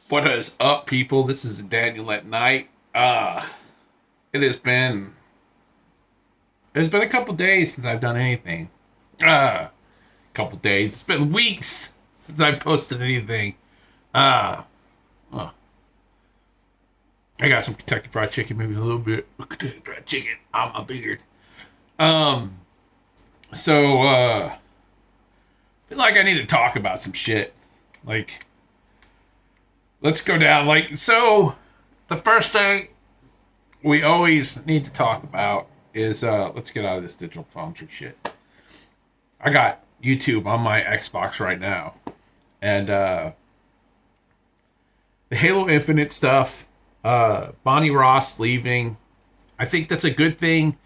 What is up, people? This is Daniel at night. It has been it's been a couple days since I've done anything. A couple days. It's been weeks since I've posted anything. Uh, uh I got some Kentucky Fried Chicken, maybe a little bit Kentucky Fried Chicken on my beard. Um, so I feel like I need to talk about some shit. Like, let's go down. The first thing we always need to talk about is let's get out of this digital foundry shit. I got YouTube on my Xbox right now, and the Halo Infinite stuff, Bonnie Ross leaving, I think that's a good thing.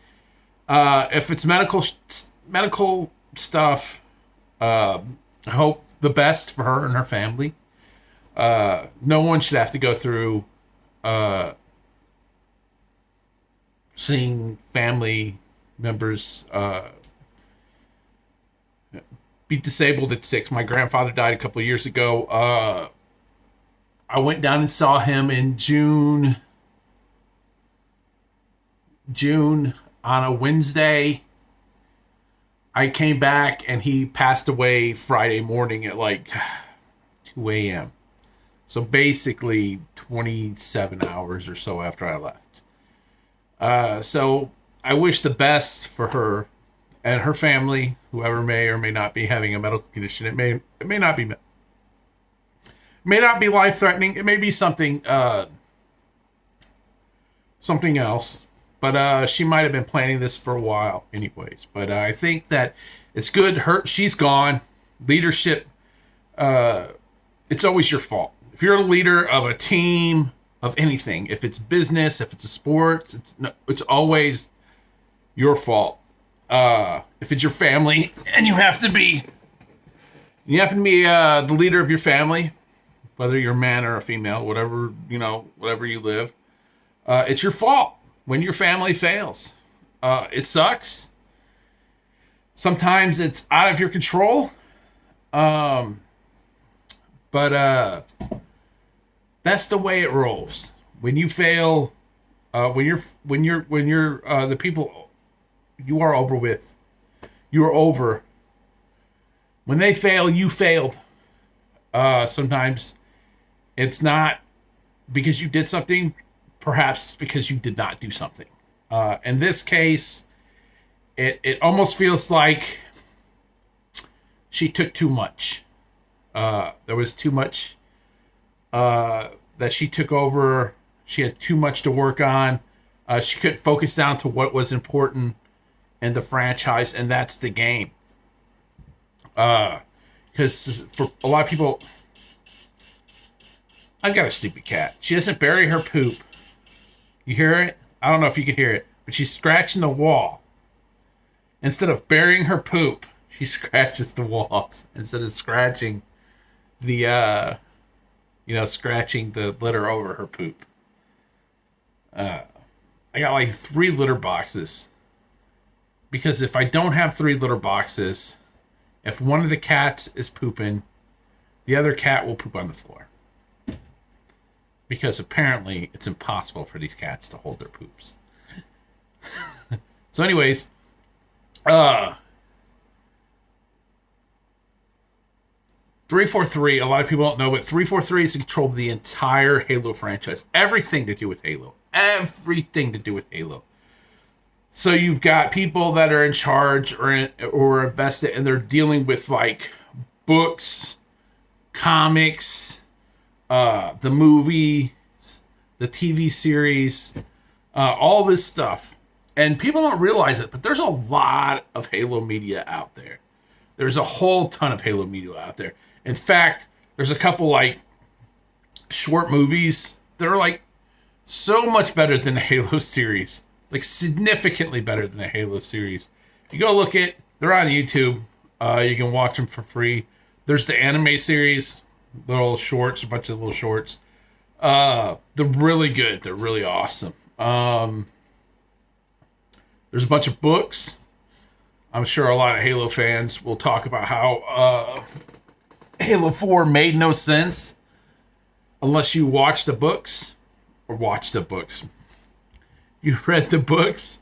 If it's medical stuff, I hope the best for her and her family. No one should have to go through seeing family members be disabled at 6. My grandfather died a couple of years ago. I went down and saw him in June on a Wednesday. I came back and he passed away Friday morning at like 2 a.m. So basically 27 hours or so after I left. So I wish the best for her and her family, whoever may or may not be having a medical condition. It may not be life threatening. It may be something else. But she might have been planning this for a while, anyways. But I think that it's good. She's gone. Leadership. It's always your fault. If you're a leader of a team, of anything, if it's business, if it's a sports, it's always your fault. If it's your family, and you have to be the leader of your family, whether you're a man or a female, whatever you live, it's your fault when your family fails. It sucks. Sometimes it's out of your control. But that's the way it rolls. When you fail, when you're the people you are over with, you are over. When they fail, you failed. Sometimes it's not because you did something. Perhaps it's because you did not do something. In this case, it almost feels like she took too much. There was too much that she took over. She had too much to work on. She couldn't focus down to what was important in the franchise, and that's the game. Because for a lot of people, I've got a stupid cat. She doesn't bury her poop. You hear it? I don't know if you can hear it, but she's scratching the wall. Instead of burying her poop, she scratches the walls instead of scratching scratching the litter over her poop. I got like 3 litter boxes. Because if I don't have 3 litter boxes, if one of the cats is pooping, the other cat will poop on the floor. Because apparently it's impossible for these cats to hold their poops. So anyways, 343, a lot of people don't know, but 343 is in control of the entire Halo franchise. Everything to do with Halo. Everything to do with Halo. So you've got people that are in charge or invested, and they're dealing with like books, comics, the movie, the TV series, all this stuff. And people don't realize it, but there's a lot of Halo media out there. There's a whole ton of Halo media out there. In fact, there's a couple like short movies that are like so much better than the Halo series. Like significantly better than the Halo series. If you go look at, they're on YouTube. You can watch them for free. There's the anime series, little shorts, a bunch of little shorts. They're really good. They're really awesome. There's a bunch of books. I'm sure a lot of Halo fans will talk about how Halo 4 made no sense. unless you watch the books or watch the books. You read the books.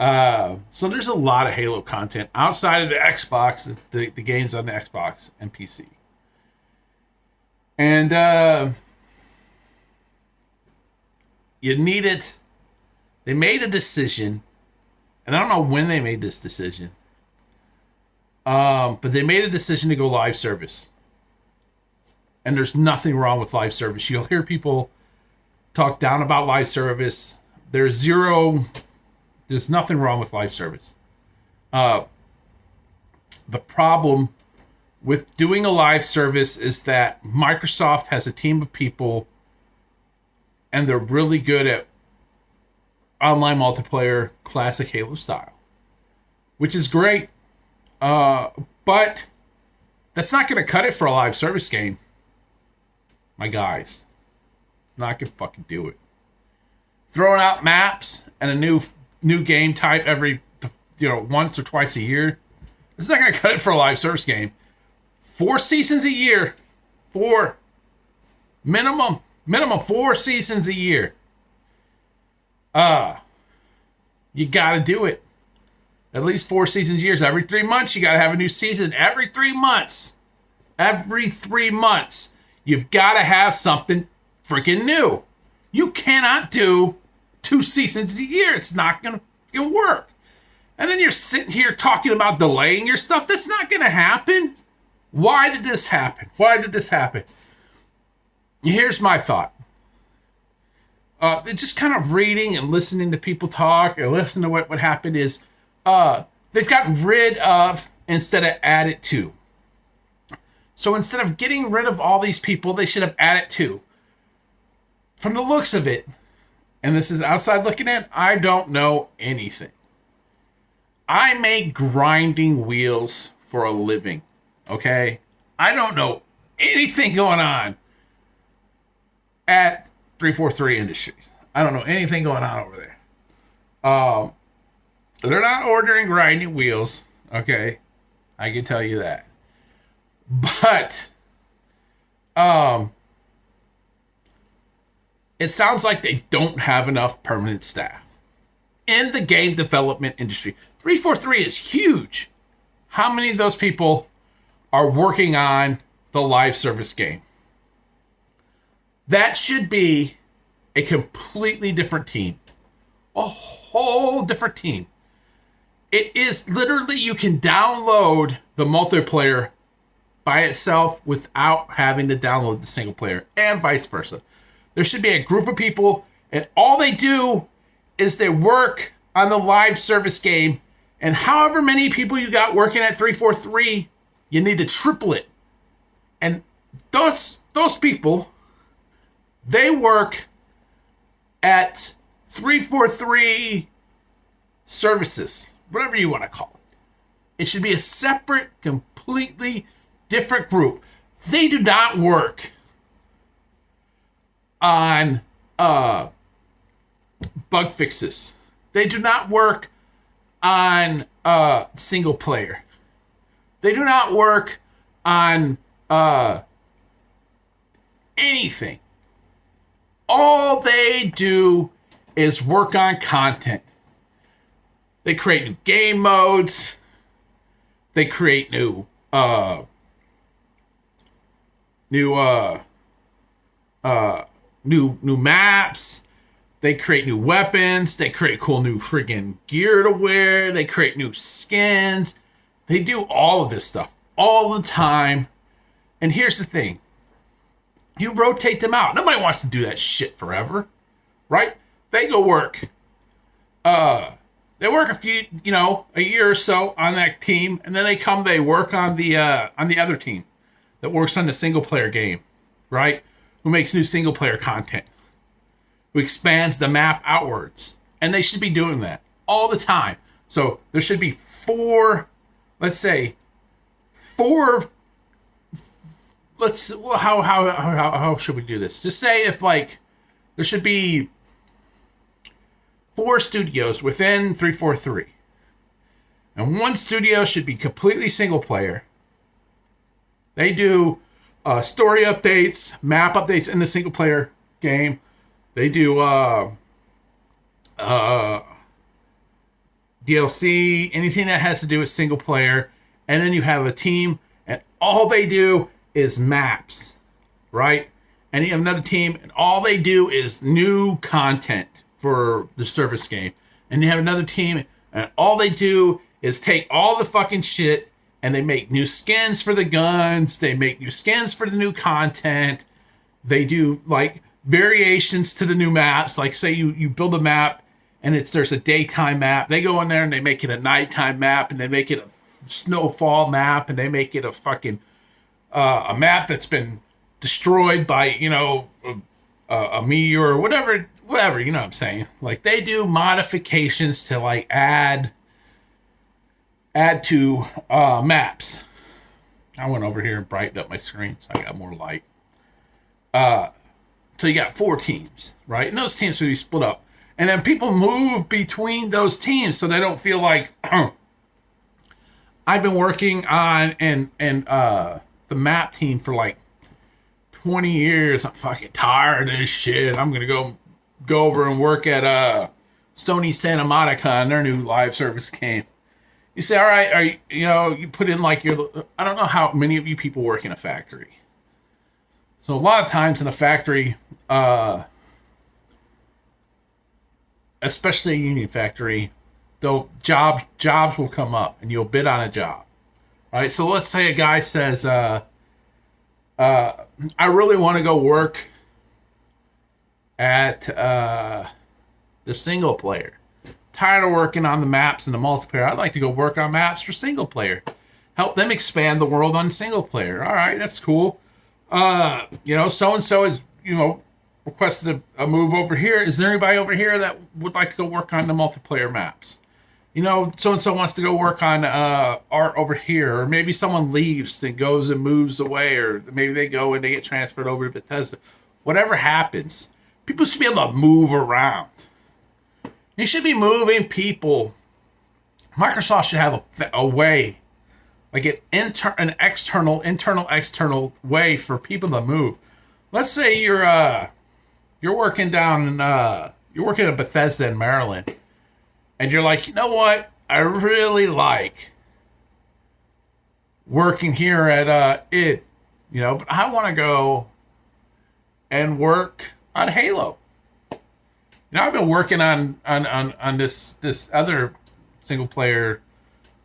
So there's a lot of Halo content outside of the Xbox, the games on the Xbox and PC. And you need it. They made a decision, and I don't know when they made this decision, but they made a decision to go live service. And there's nothing wrong with live service. You'll hear people talk down about live service. There's nothing wrong with live service. The problem with doing a live service is that Microsoft has a team of people and they're really good at online multiplayer, classic Halo style, which is great. But that's not going to cut it for a live service game. My guys, not going to fucking do it. Throwing out maps and a new game type every, once or twice a year, it's not going to cut it for a live service game. 4 seasons a year. 4. Minimum 4 seasons a year. You got to do it. At least 4 seasons a year. Every 3 months, you got to have a new season. Every 3 months. Every 3 months. You've got to have something freaking new. You cannot do 2 seasons a year. It's not going to work. And then you're sitting here talking about delaying your stuff. That's not going to happen. Why did this happen? Here's my thought. Just kind of reading and listening to people talk and listening to what happened is they've gotten rid of instead of added to. So instead of getting rid of all these people, they should have added to. From the looks of it, and this is outside looking in, I don't know anything. I make grinding wheels for a living, okay? I don't know anything going on at 343 Industries. I don't know anything going on over there. They're not ordering grinding wheels, okay? I can tell you that. But it sounds like they don't have enough permanent staff in the game development industry. 343 is huge. How many of those people are working on the live service game? That should be a completely different team. A whole different team. It is literally, you can download the multiplayer by itself without having to download the single player, and vice versa. There should be a group of people, and all they do is they work on the live service game, and however many people you got working at 343, you need to triple it. And those people, they work at 343 services, whatever you want to call it. It should be a separate, completely different group. They do not work on bug fixes. They do not work on single player. They do not work on anything. All they do is work on content. They create new game modes. They create new maps. They create new weapons. They create cool new freaking gear to wear. They create new skins. They do all of this stuff all the time. And here's the thing. You rotate them out. Nobody wants to do that shit forever, right? They go work. They work a year or so on that team, and then they work on the other team that works on the single player game, right? Who makes new single player content, who expands the map outwards, and they should be doing that all the time. So there should be 4. How should we do this? Just say if there should be 4 studios within 343. And one studio should be completely single player. They do story updates, map updates in the single player game. They do DLC, anything that has to do with single player. And then you have a team, and all they do is maps, right? And you have another team, and all they do is new content for the service game. And you have another team, and all they do is take all the fucking shit, and they make new skins for the guns. They make new skins for the new content. They do, like, variations to the new maps. Like, say you build a map, and there's a daytime map. They go in there, and they make it a nighttime map, and they make it a snowfall map, and they make it a fucking a map that's been destroyed by, you know, a meteor or whatever, you know what I'm saying? Like, they do modifications to, like, add to maps. I went over here and brightened up my screen so I got more light. So you got 4 teams, right? And those teams will be split up. And then people move between those teams so they don't feel like I've been working on the map team for like 20 years. I'm fucking tired of this shit. I'm gonna go over and work at Stony Santa Monica on their new live service game. You say, all right, you put in like I don't know how many of you people work in a factory. So a lot of times in a factory, especially a union factory, jobs will come up and you'll bid on a job, right? So let's say a guy says, I really want to go work at the single player. Tired of working on the maps and the multiplayer. I'd like to go work on maps for single player. Help them expand the world on single player. All right, that's cool. So-and-so is, requested a move over here. Is there anybody over here that would like to go work on the multiplayer maps? So-and-so wants to go work on art over here. Or maybe someone leaves and goes and moves away. Or maybe they go and they get transferred over to Bethesda. Whatever happens, people should be able to move around. You should be moving people. Microsoft should have a way, like an internal, external way for people to move. Let's say you're working you're working at Bethesda in Maryland, and you're like, you know what? I really like working here at id, but I want to go and work on Halo. I've been working on this other single player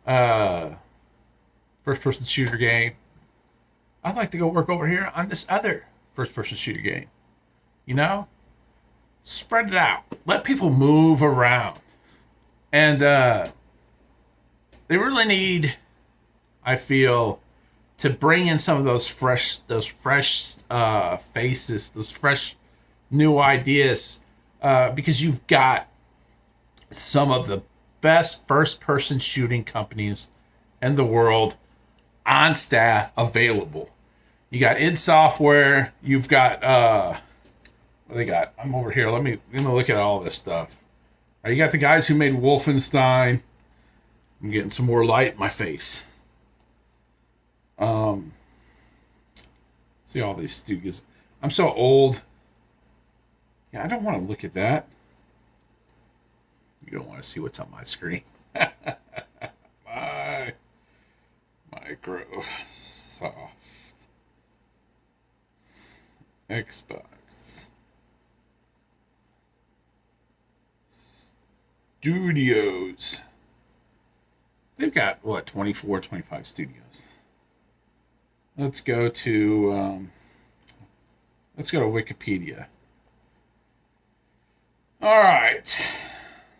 first person shooter game. I'd like to go work over here on this other first person shooter game. Spread it out. Let people move around. And they really need, I feel, to bring in some of those fresh faces, those fresh new ideas. Because you've got some of the best first-person shooting companies in the world on staff available. You got id Software. You've got what they got? I'm over here. Let me look at all this stuff. You got the guys who made Wolfenstein. I'm getting some more light in my face. See all these studios. I'm so old. Yeah, I don't want to look at that. You don't want to see what's on my screen. My Microsoft Xbox Studios. They've got, 24, 25 studios. Let's go to Wikipedia. All right,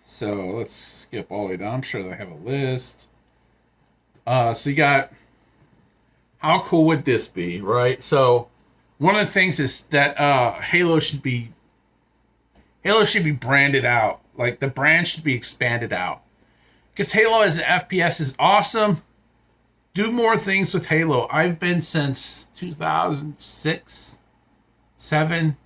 so let's skip all the way down. I'm sure they have a list. So you got, how cool would this be, right? So one of the things is that Halo should be branded out. Like, the brand should be expanded out. Because Halo as an FPS is awesome. Do more things with Halo. I've been since 2006, 7.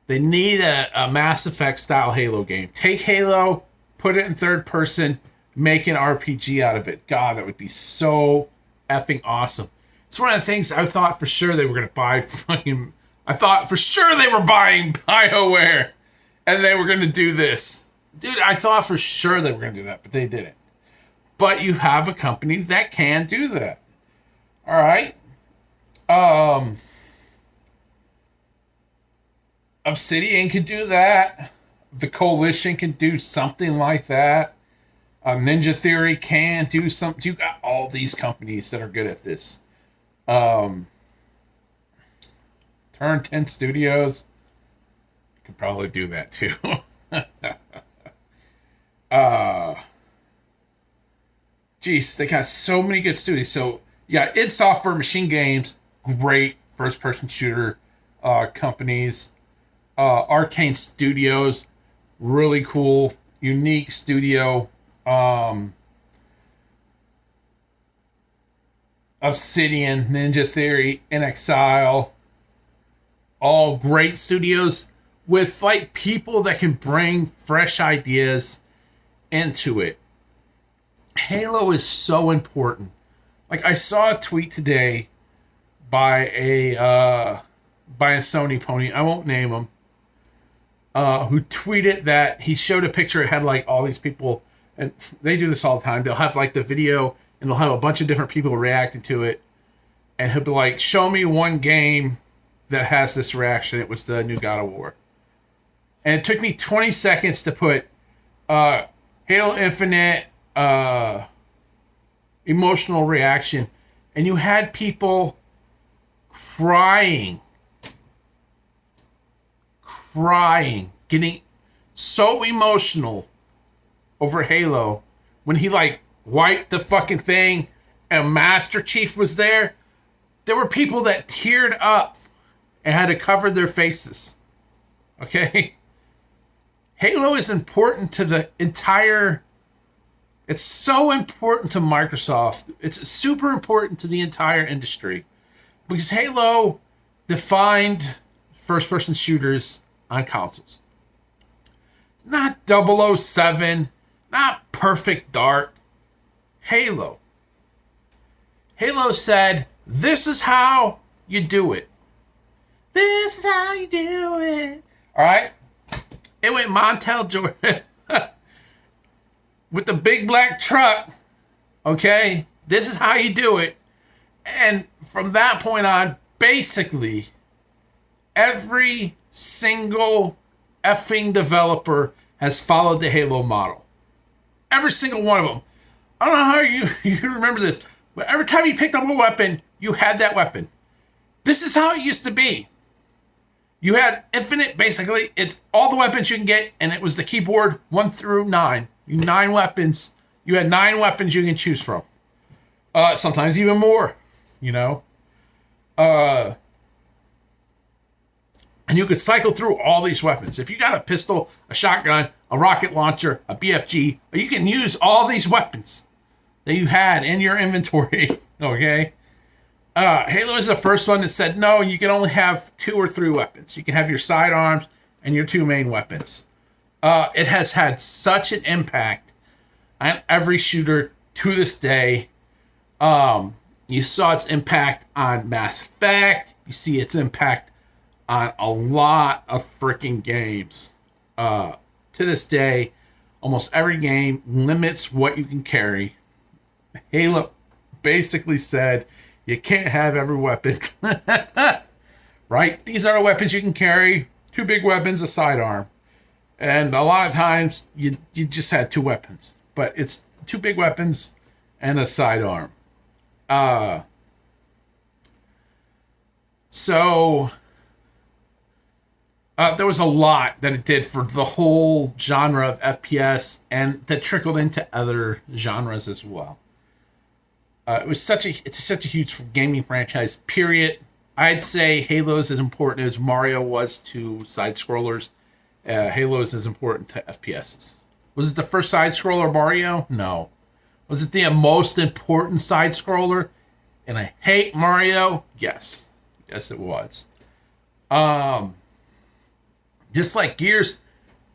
They need a Mass Effect style Halo game. Take Halo, put it in third person, make an RPG out of it. God, that would be so effing awesome. It's one of the things I thought for sure they were going to buy fucking... I thought for sure they were buying BioWare and they were going to do this. Dude, I thought for sure they were going to do that, but they didn't. But you have a company that can do that. All right? Obsidian can do that. The Coalition can do something like that. Ninja Theory can do something. You got all these companies that are good at this. Turn 10 Studios could probably do that too. Geez, they got so many good studios. So yeah, id Software, Machine Games, great first-person shooter companies. Arcane Studios, really cool, unique studio. Obsidian, Ninja Theory, inXile, all great studios with like people that can bring fresh ideas into it. Halo is so important. Like I saw a tweet today by a Sony pony, I won't name him, who tweeted that he showed a picture. It had like all these people, and they do this all the time. They'll have like the video and they'll have a bunch of different people reacting to it. And he'll be like, show me one game that has this reaction. It was the new God of War. And it took me 20 seconds to put Halo Infinite emotional reaction. And you had people crying, getting so emotional over Halo when he like wiped the fucking thing and Master Chief was there. There were people that teared up and had to cover their faces. Okay? Halo is important to the entire... It's so important to Microsoft. It's super important to the entire industry. Because Halo defined first-person shooters on consoles. Not 007, not Perfect Dark. Halo. Halo said, this is how you do it. This is how you do it. Alright? It went Montel Jordan with the big black truck. Okay? This is how you do it. And from that point on, basically, every single effing developer has followed the Halo model. Every single one of them. I don't know how you remember this, but every time you picked up a weapon, you had that weapon. This is how it used to be. You had infinite, basically, it's all the weapons you can get, and it was the keyboard 1 through 9. 9 weapons. You had 9 weapons you can choose from. Sometimes even more, you know. And you could cycle through all these weapons. If you got a pistol, a shotgun, a rocket launcher, a BFG, you can use all these weapons that you had in your inventory. Okay? Halo is the first one that said, no, you can only have 2 or 3 weapons. You can have your sidearms and your 2 main weapons. It has had such an impact on every shooter to this day. You saw its impact on Mass Effect. You see its impact on a lot of freaking games. To this day, almost every game limits what you can carry. Halo basically said, you can't have every weapon. Right? These are the weapons you can carry. 2 big weapons, a sidearm. And a lot of times, you just had 2 weapons. But it's 2 big weapons and a sidearm. So there was a lot that it did for the whole genre of FPS, and that trickled into other genres as well. It's such a huge gaming franchise. Period. I'd say Halo is as important as Mario was to side scrollers. Halo is as important to FPSs. Was it the first side scroller Mario? No. Was it the most important side scroller? And I hate Mario? Yes. Yes, it was. Just like Gears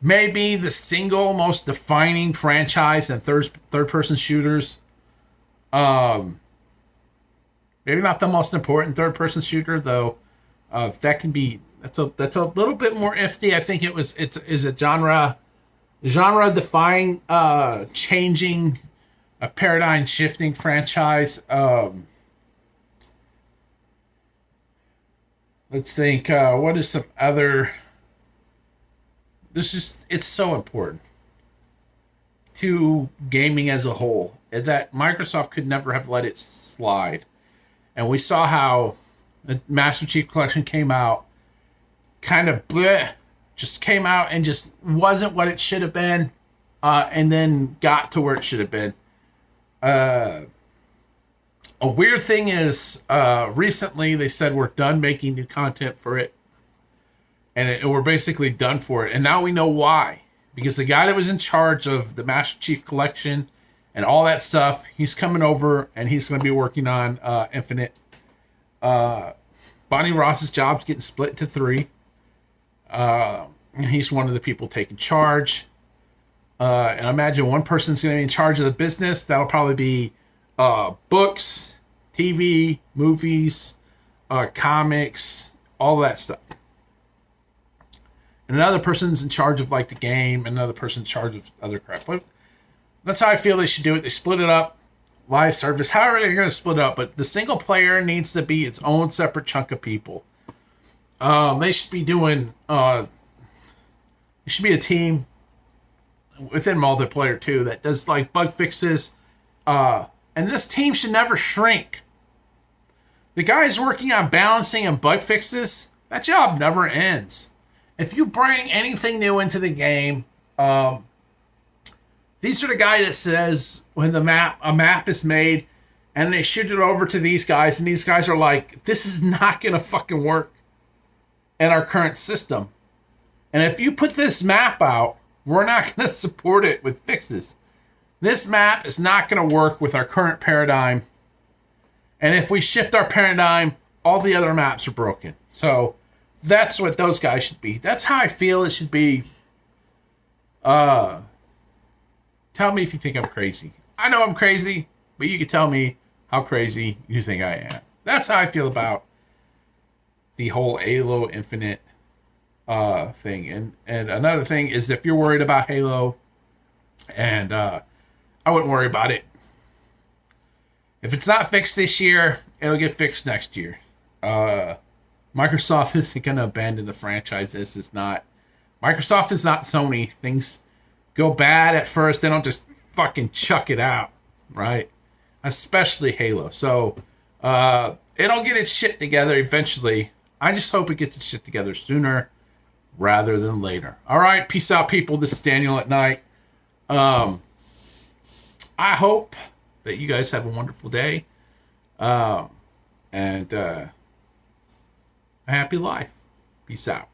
may be the single most defining franchise in third-person shooters. Maybe Maybe not the most important third-person shooter, though. That can be that's a little bit more iffy. I think it's a genre defying, changing, a paradigm shifting franchise. Let's think. What is some other? It's so important to gaming as a whole that Microsoft could never have let it slide. And we saw how the Master Chief Collection came out, kind of bleh, just came out and just wasn't what it should have been, and then got to where it should have been. A weird thing is, recently they said we're done making new content for it, and we're basically done for it. And now we know why. Because the guy that was in charge of the Master Chief Collection and all that stuff, he's coming over and he's going to be working on Infinite. Bonnie Ross's job's getting split into 3. He's one of the people taking charge. And I imagine one person's going to be in charge of the business. That'll probably be books, TV, movies, comics, all that stuff. And another person's in charge of like the game, and another person's in charge of other crap. But that's how I feel they should do it. They split it up, live service, however they're going to split it up. But the single player needs to be its own separate chunk of people. They should be doing. It should be a team within multiplayer too that does like bug fixes. And this team should never shrink. The guys working on balancing and bug fixes, that job never ends. If you bring anything new into the game, these are the guy that says when a map is made and they shoot it over to these guys, and these guys are like, this is not going to fucking work in our current system. And if you put this map out, we're not going to support it with fixes. This map is not going to work with our current paradigm. And if we shift our paradigm, all the other maps are broken. So that's what those guys should be. That's how I feel it should be. Tell me if you think I'm crazy. I know I'm crazy, but you can tell me how crazy you think I am. That's how I feel about the whole Halo Infinite thing. And another thing is, if you're worried about Halo, and I wouldn't worry about it. If it's not fixed this year, it'll get fixed next year. Microsoft isn't going to abandon the franchise. Microsoft is not Sony. Things go bad at first. They don't just fucking chuck it out, right? Especially Halo. So, it'll get its shit together eventually. I just hope it gets its shit together sooner rather than later. All right, peace out, people. This is Daniel at Night. I hope that you guys have a wonderful day. And a happy life. Peace out.